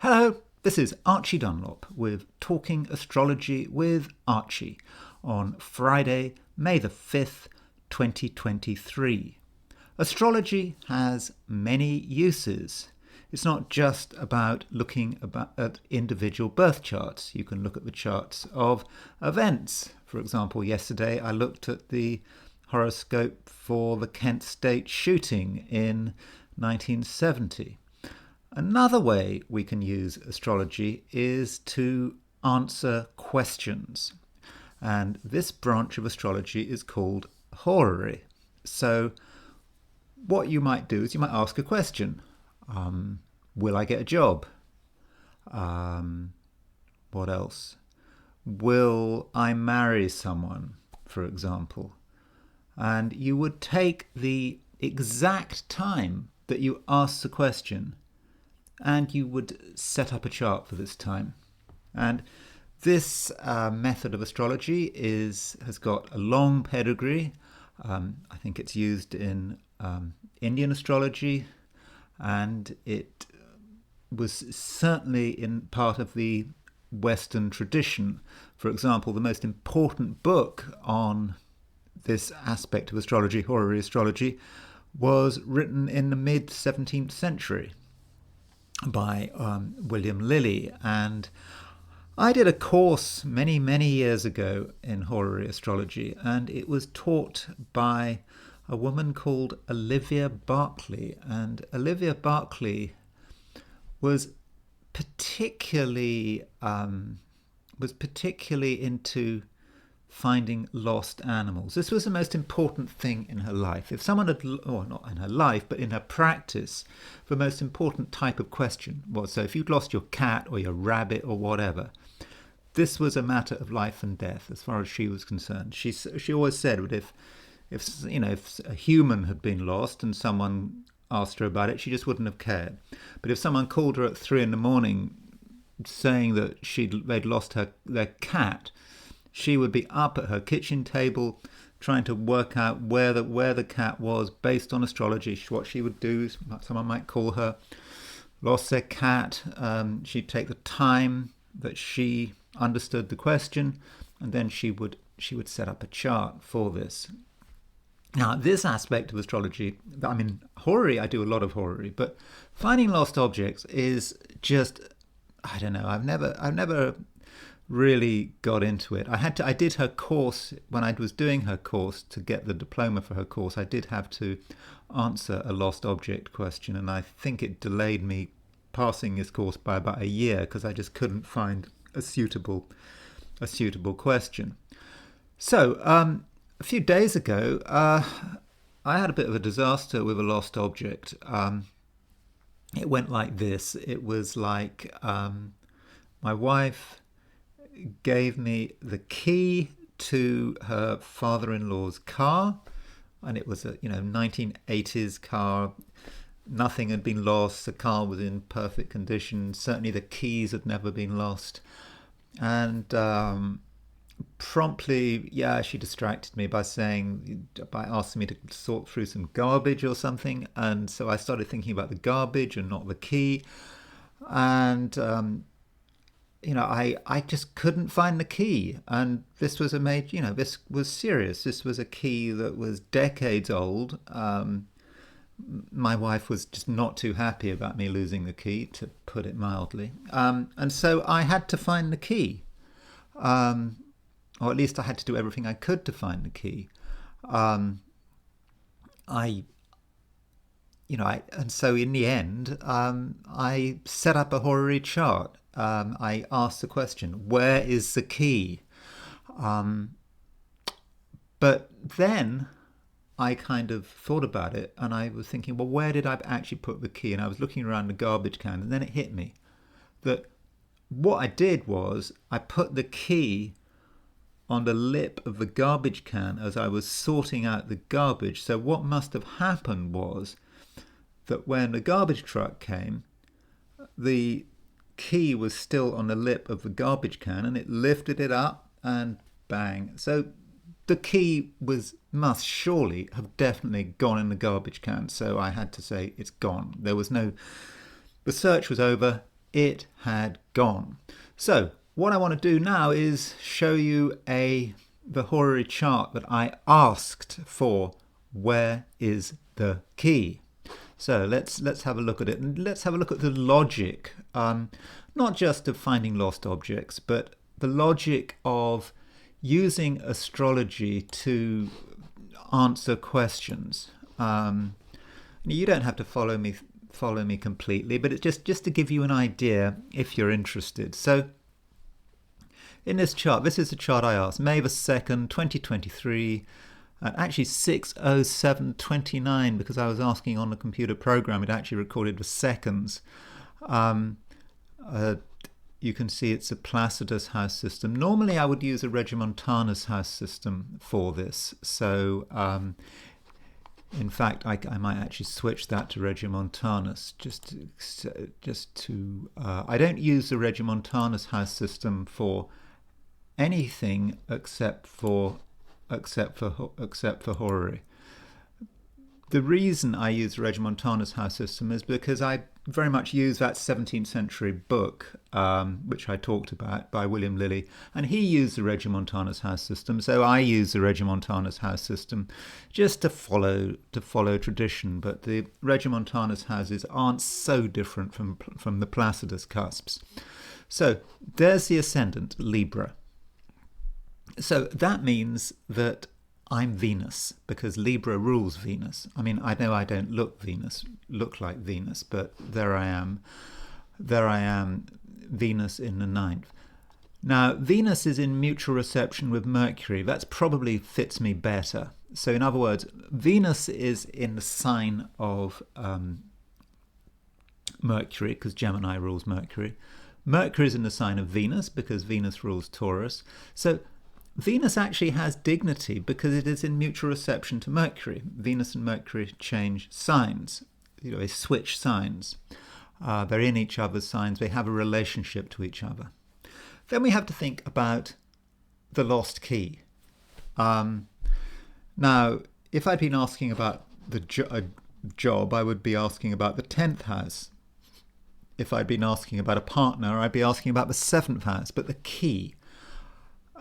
Hello, this is Archie Dunlop with Talking Astrology with Archie on Friday, May the 5th, 2023. Astrology has many uses. It's not just about looking at individual birth charts. You can look at the charts of events. For example, yesterday I looked at the horoscope for the Kent State shooting in 1970. Another way we can use astrology is to answer questions. And this branch of astrology is called horary. So what you might do is you might ask a question. Will I get a job? What else? Will I marry someone, for example? And you would take the exact time that you asked the question and you would set up a chart for this time. And this method of astrology has got a long pedigree. I think it's used in Indian astrology, and it was certainly in part of the Western tradition. For example, the most important book on this aspect of astrology, horary astrology, was written in the mid-17th century by William Lilly. And I did a course many, many years ago in horary astrology, and it was taught by a woman called Olivia Berkeley. And Olivia Berkeley was particularly into finding lost animals. This was the most important thing in her life. If someone had, or not in her life, but in her practice, the most important type of question was, so if you'd lost your cat or your rabbit or whatever, this was a matter of life and death as far as she was concerned. She always said that if a human had been lost and someone asked her about it, she just wouldn't have cared. But if someone called her at 3 a.m. saying that they'd lost their cat, she would be up at her kitchen table trying to work out where the cat was based on astrology. What she would do is, someone might call her, lost their cat. She'd take the time that she understood the question, and then she would set up a chart for this. Now, this aspect of astrology, I mean, horary, I do a lot of horary, but finding lost objects is just, I don't know, I've never really got into it. I did her course. When I was doing her course to get the diploma for her course, I did have to answer a lost object question, and I think it delayed me passing this course by about a year because I just couldn't find a suitable question. So a few days ago, I had a bit of a disaster with a lost object. It went like this. It was like my wife gave me the key to her father-in-law's car, and it was a 1980s car. Nothing had been lost. The car was in perfect condition. Certainly the keys had never been lost. And promptly, she distracted me by asking me to sort through some garbage or something. And so I started thinking about the garbage and not the key. And I just couldn't find the key. And this was this was serious. This was a key that was decades old. My wife was just not too happy about me losing the key, to put it mildly. And so I had to find the key. Or at least I had to do everything I could to find the key. And so in the end, I set up a horary chart. I asked the question, where is the key? But then I kind of thought about it, and I was thinking, well, where did I actually put the key? And I was looking around the garbage can, and then it hit me that what I did was I put the key on the lip of the garbage can as I was sorting out the garbage. So what must have happened was that when the garbage truck came, the key was still on the lip of the garbage can, and it lifted it up and bang. So the key must surely have definitely gone in the garbage can. So I had to say it's gone. The search was over. it had gone. So what I want to do now is show you the horary chart that I asked for. Where is the key? So let's have a look at it, and let's have a look at the logic, not just of finding lost objects, but the logic of using astrology to answer questions. You don't have to follow me completely, but it's just to give you an idea if you're interested. So in this chart, this is the chart I asked, May the 2nd, 2023, actually 6:07:29, because I was asking on the computer program, it actually recorded the seconds. You can see it's a Placidus house system. Normally I would use a Regiomontanus house system for this. So in fact, I might actually switch that to Regiomontanus. I don't use the Regiomontanus house system for anything except for horary. The reason I use the Regiomontanus house system is because I very much use that 17th century book, which I talked about, by William Lilly, and he used the Regiomontanus house system, so I use the Regiomontanus house system just to follow tradition. But the Regiomontanus houses aren't so different from the Placidus cusps. So there's the ascendant, Libra. So that means that I'm Venus, because Libra rules Venus. I mean, I know I don't look like Venus, but there I am, Venus in the 9th. Now, Venus is in mutual reception with Mercury. That probably fits me better. So in other words, Venus is in the sign of Mercury, because Gemini rules Mercury. Mercury is in the sign of Venus, because Venus rules Taurus. So Venus actually has dignity because it is in mutual reception to Mercury. Venus and Mercury change signs. They switch signs. They're in each other's signs. They have a relationship to each other. Then we have to think about the lost key. Now, if I'd been asking about a job, I would be asking about the 10th house. If I'd been asking about a partner, I'd be asking about the 7th house. But the key...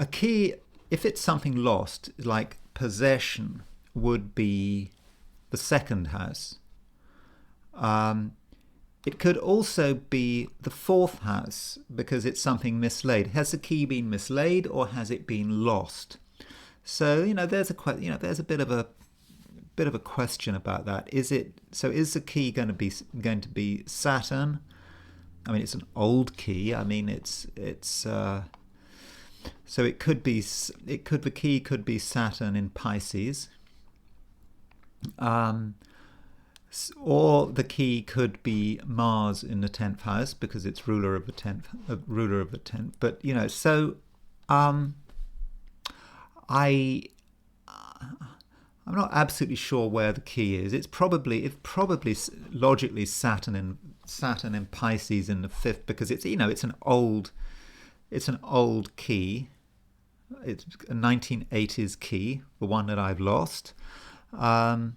A key, if it's something lost, like possession, would be the 2nd house. It could also be the 4th house, because it's something mislaid. Has the key been mislaid, or has it been lost? So there's a bit of a question about that. Is the key going to be Saturn? I mean, it's an old key. I mean, so the key could be Saturn in Pisces, or the key could be Mars in the 10th house, because it's ruler of the 10th. But so I'm not absolutely sure where the key is. It's probably logically Saturn in Pisces in the 5th, because it's an old key. It's a 1980s key, the one that I've lost. So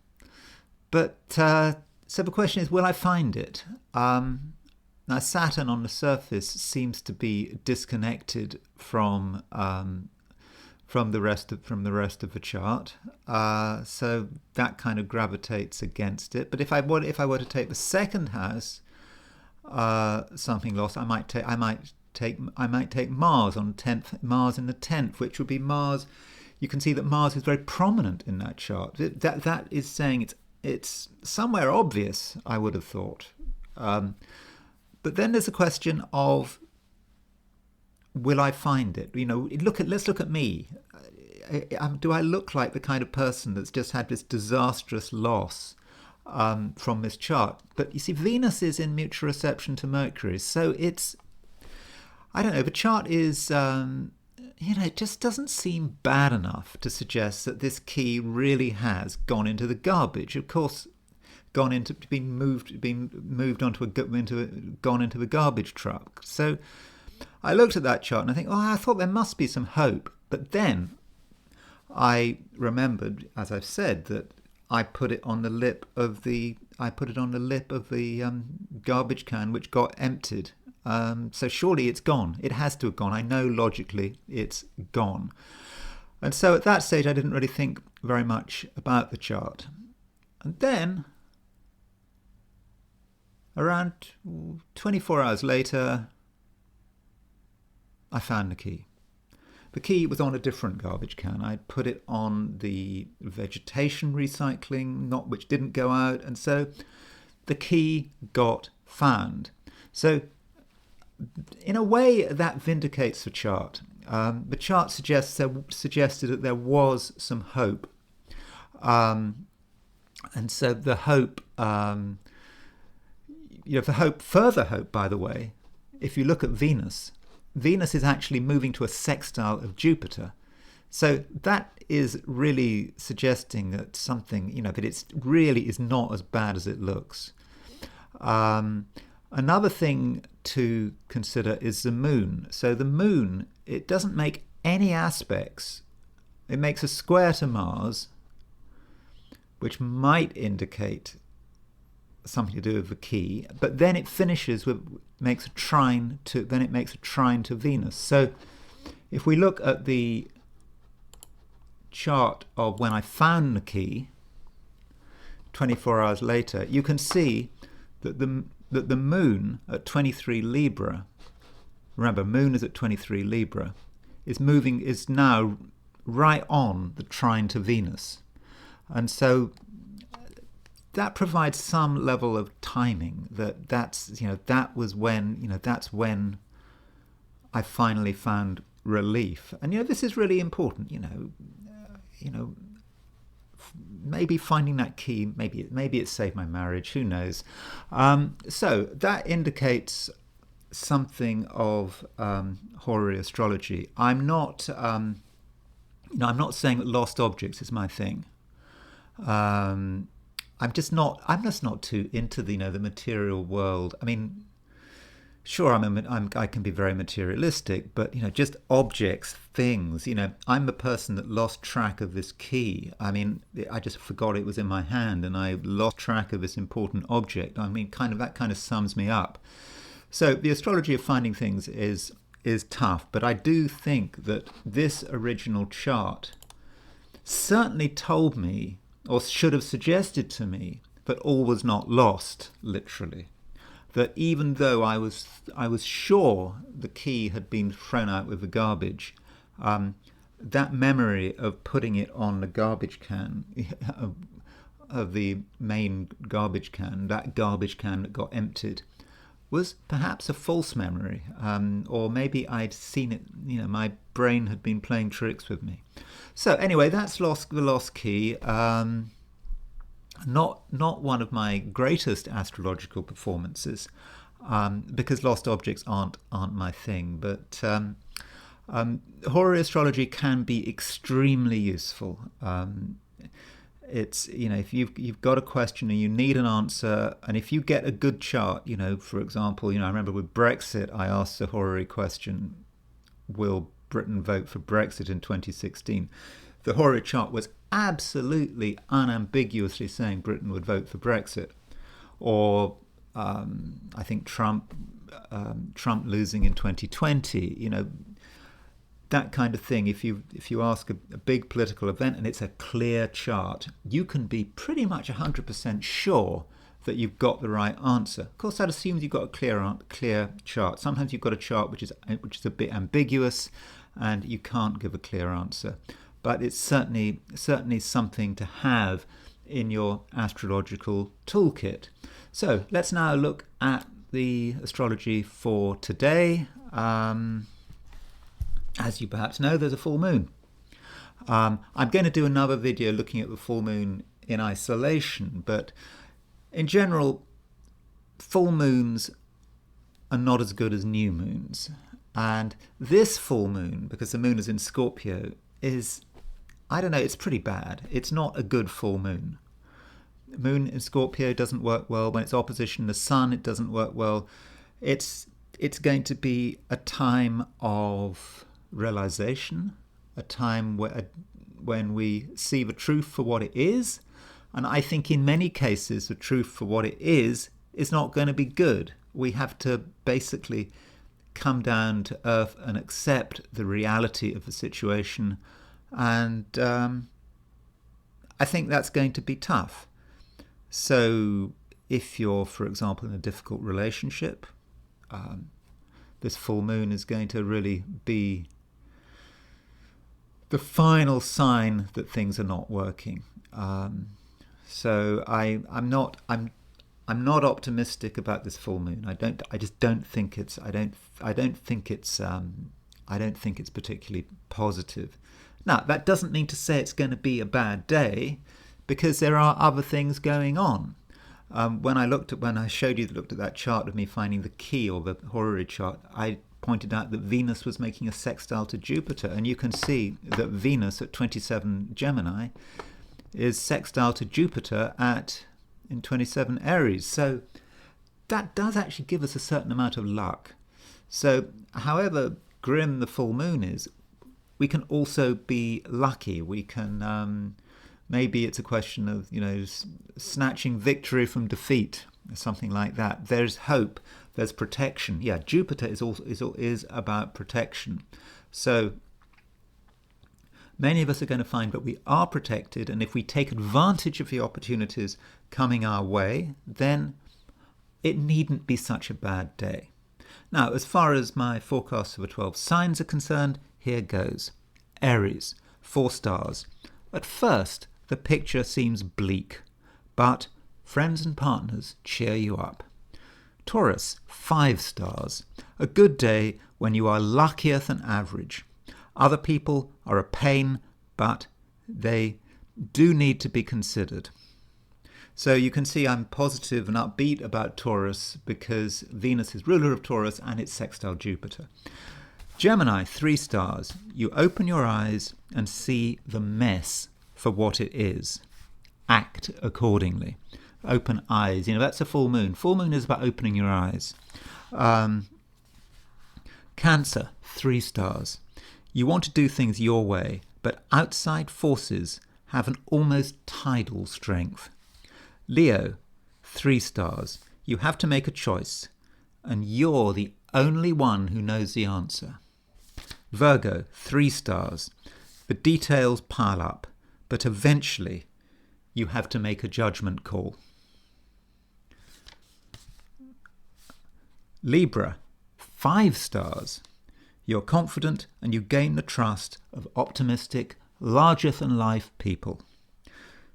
the question is, will I find it? Now, Saturn on the surface seems to be disconnected from the rest of the chart. So that kind of gravitates against it. But if I were to take the 2nd house, something lost, I might take Mars on 10th, Mars in the 10th, which would be Mars. You can see that Mars is very prominent in that chart. That is saying it's somewhere obvious, I would have thought. But then there's a question of, will I find it? Let's look at me. Do I look like the kind of person that's just had this disastrous loss from this chart? But you see, Venus is in mutual reception to Mercury, so it's, I don't know, the chart is, it just doesn't seem bad enough to suggest that this key really has gone into the garbage. Of course, gone into the garbage truck. So I looked at that chart and I think, I thought there must be some hope. But then I remembered, as I've said, that I put it on the lip of the garbage can, which got emptied. So surely it's gone. It has to have gone. I know logically it's gone. And so at that stage, I didn't really think very much about the chart. And then, around 24 hours later, I found the key. The key was on a different garbage can. I'd put it on the vegetation recycling, which didn't go out, and so the key got found. So in a way, that vindicates the chart. The chart suggested that there was some hope. And so the hope, further hope, by the way, if you look at Venus is actually moving to a sextile of Jupiter. So that is really suggesting that something, that it really is not as bad as it looks. Another thing to consider is the moon. So the moon, it doesn't make any aspects. It makes a square to Mars, which might indicate something to do with the key, but then it finishes with makes a trine to Venus. So if we look at the chart of when I found the key 24 hours later, you can see that the moon at 23 Libra, remember moon is at 23 Libra, is now right on the trine to Venus. And so that provides some level of timing that's when I finally found relief. And this is really important. Maybe finding that key, maybe it saved my marriage. Who knows? So that indicates something of horary astrology. I'm not saying that lost objects is my thing. I'm just not too into the material world. I mean, sure, I can be very materialistic, but just objects, things. I'm the person that lost track of this key. I mean, I just forgot it was in my hand, and I lost track of this important object. I mean, that kind of sums me up. So the astrology of finding things is tough, but I do think that this original chart certainly told me, or should have suggested to me, that all was not lost, literally. That even though I was sure the key had been thrown out with the garbage, that memory of putting it on the garbage can, of the main garbage can, that garbage can that got emptied, was perhaps a false memory, or maybe I'd seen it, my brain had been playing tricks with me. So anyway, that's the lost key. Not one of my greatest astrological performances, because lost objects aren't my thing. But horary astrology can be extremely useful. It's if you've got a question and you need an answer, and if you get a good chart, for example, I remember with Brexit, I asked the horary question, will Britain vote for Brexit in 2016? The horary chart was absolutely unambiguously saying Britain would vote for Brexit. Or I think Trump losing in 2020, that kind of thing. If you ask a big political event and it's a clear chart, you can be pretty much 100% sure that you've got the right answer. Of course, that assumes you've got a clear chart. Sometimes you've got a chart which is a bit ambiguous, and you can't give a clear answer. But it's certainly something to have in your astrological toolkit. So let's now look at the astrology for today. As you perhaps know, there's a full moon. I'm going to do another video looking at the full moon in isolation, but in general, full moons are not as good as new moons. And this full moon, because the moon is in Scorpio, is, it's pretty bad. It's not a good full moon. The moon in Scorpio doesn't work well. When it's opposition the sun, it doesn't work well. It's going to be a time of realization, a time when we see the truth for what it is, And I think in many cases, the truth for what it is not going to be good. We have to basically come down to earth and accept the reality of the situation. And I think that's going to be tough. So if you're, for example, in a difficult relationship, this full moon is going to really be the final sign that things are not working. So I'm not optimistic about this full moon. I just don't think it's particularly positive. Now, that doesn't mean to say it's going to be a bad day, because there are other things going on. When I showed you, looked at that chart of me finding the key, or the horary chart, I pointed out that Venus was making a sextile to Jupiter, and you can see that Venus at 27 Gemini is sextile to Jupiter in 27 Aries. So that does actually give us a certain amount of luck. So however grim the full moon is, we can also be lucky. We can maybe it's a question of snatching victory from defeat, something like that. There's hope. There's protection. Yeah, Jupiter is about protection. So many of us are going to find that we are protected, and if we take advantage of the opportunities coming our way, then it needn't be such a bad day. Now, as far as my forecasts for the 12 signs are concerned, here goes. Aries, 4 stars. At first, the picture seems bleak, but friends and partners cheer you up. Taurus, 5 stars. A good day when you are luckier than average. Other people are a pain, but they do need to be considered. So you can see I'm positive and upbeat about Taurus because Venus is ruler of Taurus and it's sextile Jupiter. Gemini, 3 stars. You open your eyes and see the mess for what it is. Act accordingly. Open eyes. That's a full moon. Full moon is about opening your eyes. Cancer, 3 stars. You want to do things your way, but outside forces have an almost tidal strength. Leo, 3 stars. You have to make a choice, and you're the only one who knows the answer. Virgo, 3 stars. The details pile up, but eventually you have to make a judgment call. Libra, 5 stars. You're confident and you gain the trust of optimistic, larger-than-life people.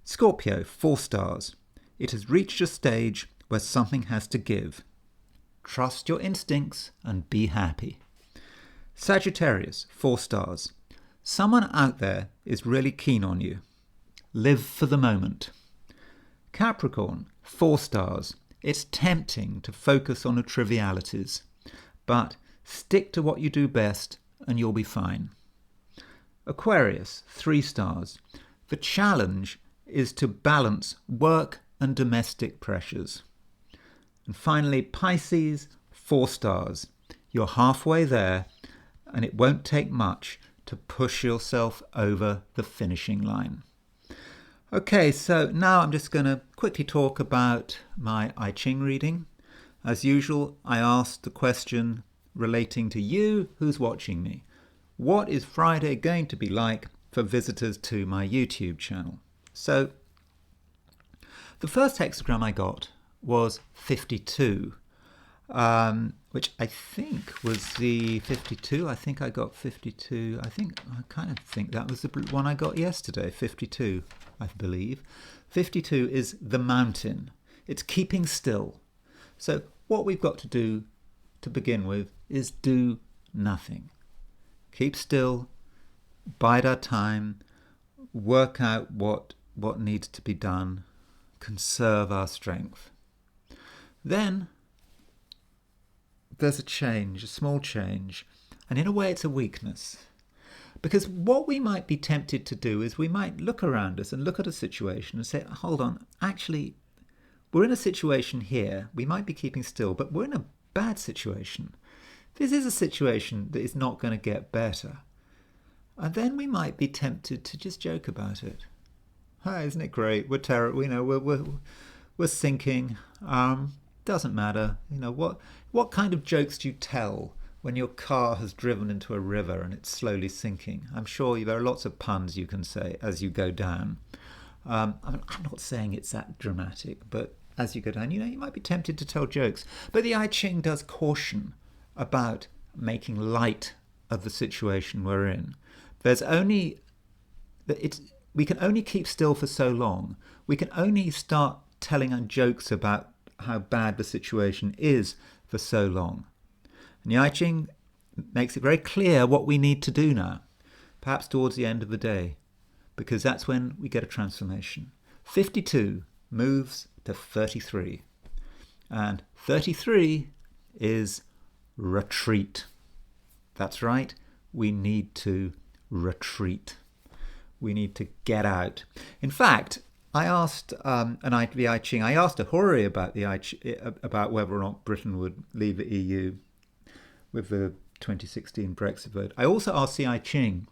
Scorpio, 4 stars. It has reached a stage where something has to give. Trust your instincts and be happy. Sagittarius, 4 stars. Someone out there is really keen on you. Live for the moment. Capricorn, 4 stars. It's tempting to focus on the trivialities, but stick to what you do best and you'll be fine. Aquarius, 3 stars. The challenge is to balance work and domestic pressures. And finally, Pisces, 4 stars. You're halfway there, and it won't take much to push yourself over the finishing line. Okay, so now I'm just going to quickly talk about my I Ching reading. As usual, I asked the question relating to you who's watching me. What is Friday going to be like for visitors to my YouTube channel? So the first hexagram I got was 52, which I think was the 52. I think I got 52. I kind of think that was the one I got yesterday, 52, I believe. 52 is the mountain. It's keeping still. So what we've got to do to begin with is do nothing. Keep still, bide our time, work out what needs to be done, conserve our strength. Then there's a change, a small change, and in a way it's a weakness. Because what we might be tempted to do is we might look around us and look at a situation and say, hold on, actually, we're in a situation here, we might be keeping still, but we're in a bad situation. This is a situation that is not going to get better. And then we might be tempted to just joke about it. Hi, isn't it great? We're terrible. We're sinking. Doesn't matter. What kind of jokes do you tell when your car has driven into a river and it's slowly sinking? I'm sure there are lots of puns you can say as you go down. I'm not saying it's that dramatic, but as you go down, you might be tempted to tell jokes. But the I Ching does caution about making light of the situation we're in. There's only it's we can only keep still for so long. We can only start telling jokes about how bad the situation is for so long. And the I Ching makes it very clear what we need to do now, perhaps towards the end of the day, because that's when we get a transformation. 52 moves to 33, and 33 is retreat. That's right, we need to retreat. We need to get out. In fact, I asked the I Ching. I asked a horary about about whether or not Britain would leave the EU with the 2016 Brexit vote. I also asked the I Ching,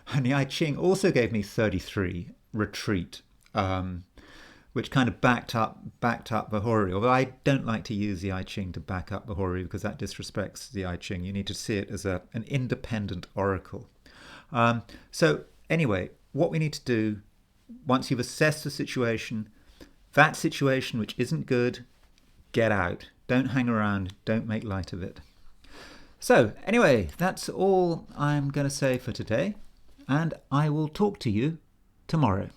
and the I Ching also gave me 33 retreat, which kind of backed up the horary. Although I don't like to use the I Ching to back up the horary because that disrespects the I Ching. You need to see it as an independent oracle. So anyway, what we need to do, once you've assessed the situation, that situation which isn't good, get out. Don't hang around. Don't make light of it. So anyway, that's all I'm going to say for today, and I will talk to you tomorrow.